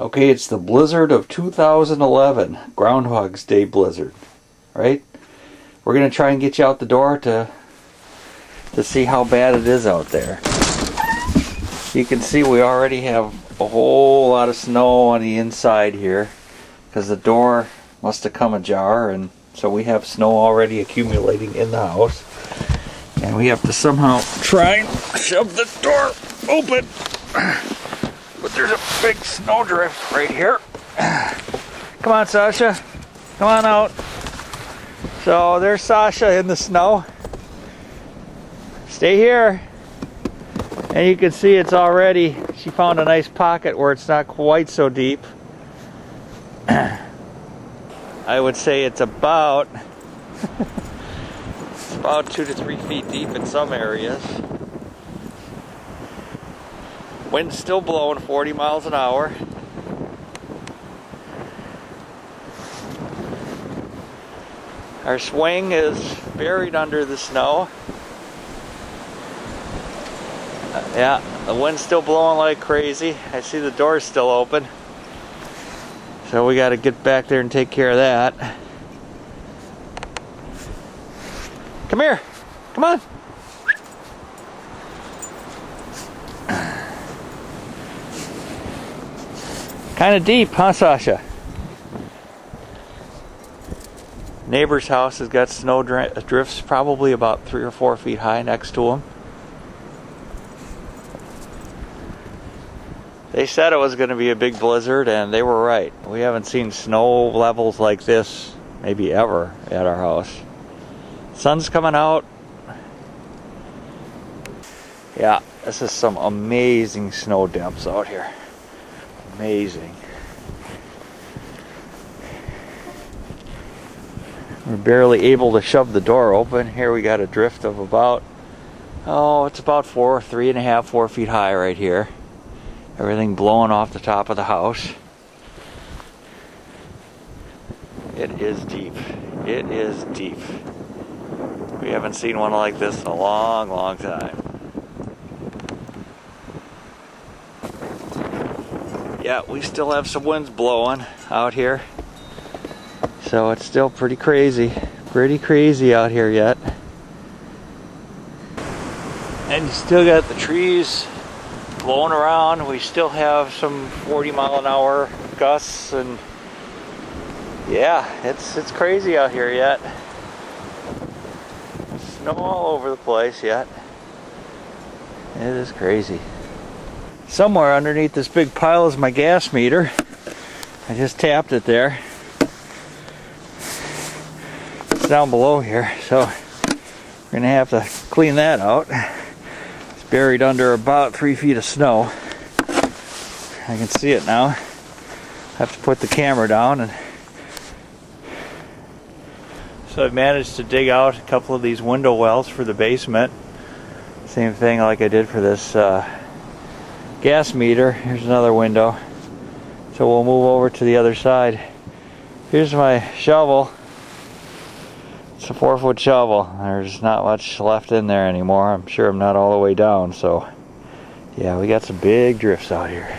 Okay, it's the blizzard of 2011, Ground Hog Day Blizzard, right? We're going to try and get you out the door to see how bad it is out there. You can see we already have a whole lot of snow on the inside here because the door must have come ajar, and so we have snow already accumulating in the house. And we have to somehow try and shove the door open. But there's a big snowdrift right here. Come on, Sasha. Come on out. So there's Sasha in the snow. Stay here. And you can see it's already, she found a nice pocket where it's not quite so deep. I would say it's about 2 to 3 feet deep in some areas. Wind's still blowing 40 miles an hour. Our swing is buried under the snow. Yeah, the wind's still blowing like crazy. I see the door's still open. So we got to get back there and take care of that. Come here. Come on. Kind of deep, huh, Sasha? Neighbor's house has got snow drifts probably about 3 or 4 feet high next to them. They said it was going to be a big blizzard, and they were right. We haven't seen snow levels like this maybe ever at our house. Sun's coming out. Yeah, this is some amazing snow depths out here. Amazing. We're barely able to shove the door open. Here we got a drift of about, it's about 3.5, 4 feet high right here. Everything blowing off the top of the house. It is deep. It is deep. We haven't seen one like this in a long, long time. Yeah, we still have some winds blowing out here. So it's still pretty crazy out here yet. And you still got the trees blowing around. We still have some 40 mile an hour gusts, and yeah, it's crazy out here yet. Snow all over the place yet. It is crazy. Somewhere underneath this big pile is my gas meter. I just tapped it there. It's down below here, so we're gonna have to clean that out. It's buried under about 3 feet of snow. I can see it now. I have to put the camera down, and so I've managed to dig out a couple of these window wells for the basement. Same thing like I did for this gas meter. Here's another window. So we'll move over to the other side. Here's my shovel. It's a 4-foot shovel. There's not much left in there anymore. I'm sure I'm not all the way down. So yeah, we got some big drifts out here.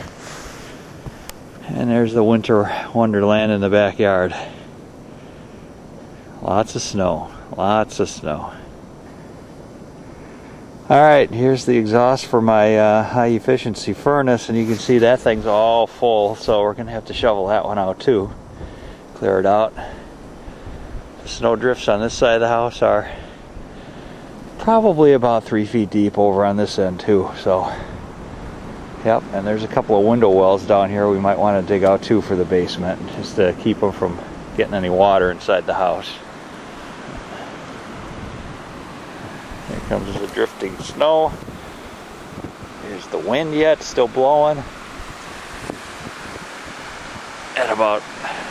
And there's the winter wonderland in the backyard. Lots of snow. Lots of snow. Alright, here's the exhaust for my high efficiency furnace, and you can see that thing's all full, so we're going to have to shovel that one out too. Clear it out. The snow drifts on this side of the house are probably about 3 feet deep over on this end too, so yep, and there's a couple of window wells down here we might want to dig out too for the basement, just to keep them from getting any water inside the house. Here comes the drifting snow. Here's the wind yet, still blowing at about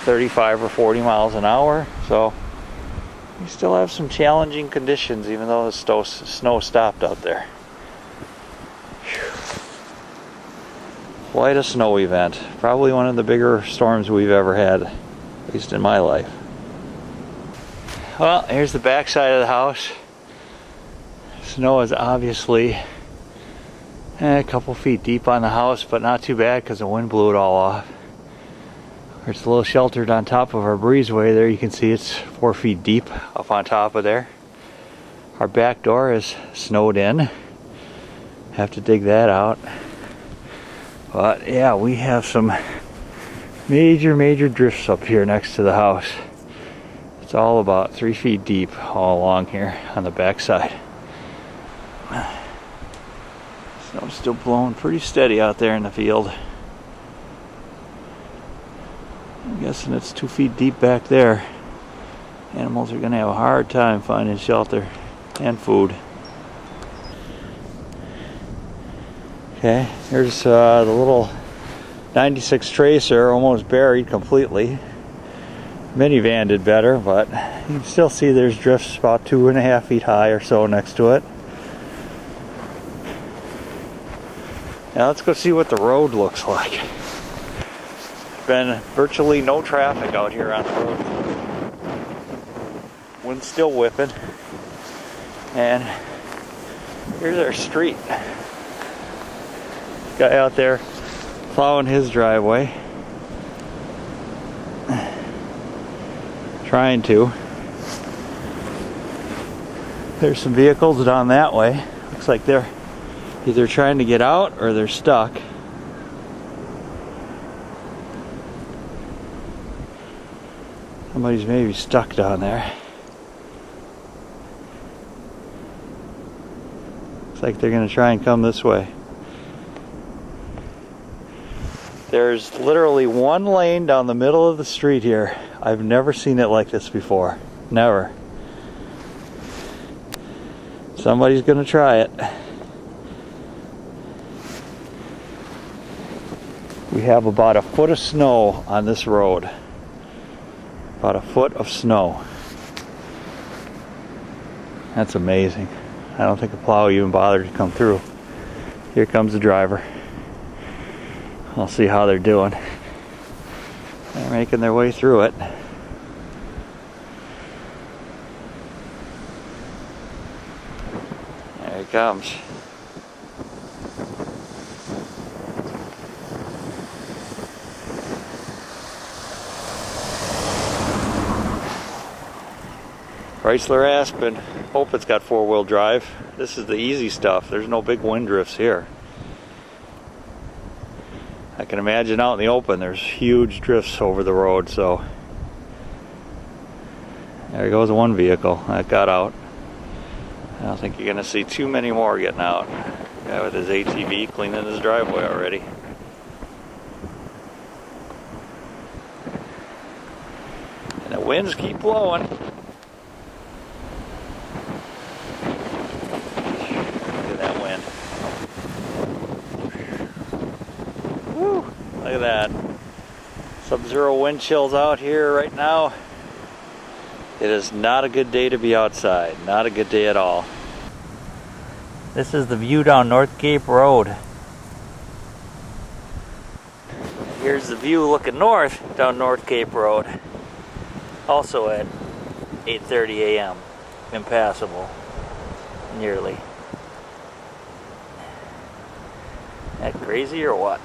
35 or 40 miles an hour. So we still have some challenging conditions even though the snow stopped out there. Quite a snow event. Probably one of the bigger storms we've ever had, at least in my life. Well, here's the back side of the house. Snow is obviously a couple feet deep on the house, but not too bad because the wind blew it all off. It's a little sheltered on top of our breezeway there. You can see it's 4 feet deep up on top of there. Our back door is snowed in. Have to dig that out. But yeah, we have some major drifts up here next to the house. It's all about 3 feet deep all along here on the back side. Snow's still blowing pretty steady out there in the field. I'm guessing it's 2 feet deep back there. Animals are going to have a hard time finding shelter and food. Okay, here's the little 96 Tracer, almost buried completely. Minivan did better, but you can still see there's drifts about 2.5 feet high or so next to it. Now let's go see what the road looks like. There's been virtually no traffic out here on the road. Wind's still whipping. And here's our street. Guy out there plowing his driveway. Trying to. There's some vehicles down that way. Looks like they're either trying to get out or they're stuck. Somebody's maybe stuck down there. Looks like they're going to try and come this way. There's literally one lane down the middle of the street here. I've never seen it like this before. Never. Somebody's going to try it. We have about a foot of snow on this road. About a foot of snow. That's amazing. I don't think a plow even bothered to come through. Here comes the driver. I'll see how they're doing. They're making their way through it. There he comes. Chrysler Aspen. Hope it's got 4-wheel drive. This is the easy stuff. There's no big wind drifts here. I can imagine out in the open there's huge drifts over the road, so there goes one vehicle that got out. I don't think you're going to see too many more getting out. Guy with his ATV cleaning his driveway already. And the winds keep blowing. Look at that. Sub-zero wind chills out here right now. It is not a good day to be outside. Not a good day at all. This is the view down North Cape Road. Here's the view looking north down North Cape Road. Also at 8:30 a.m. Impassable. Nearly. That crazy or what?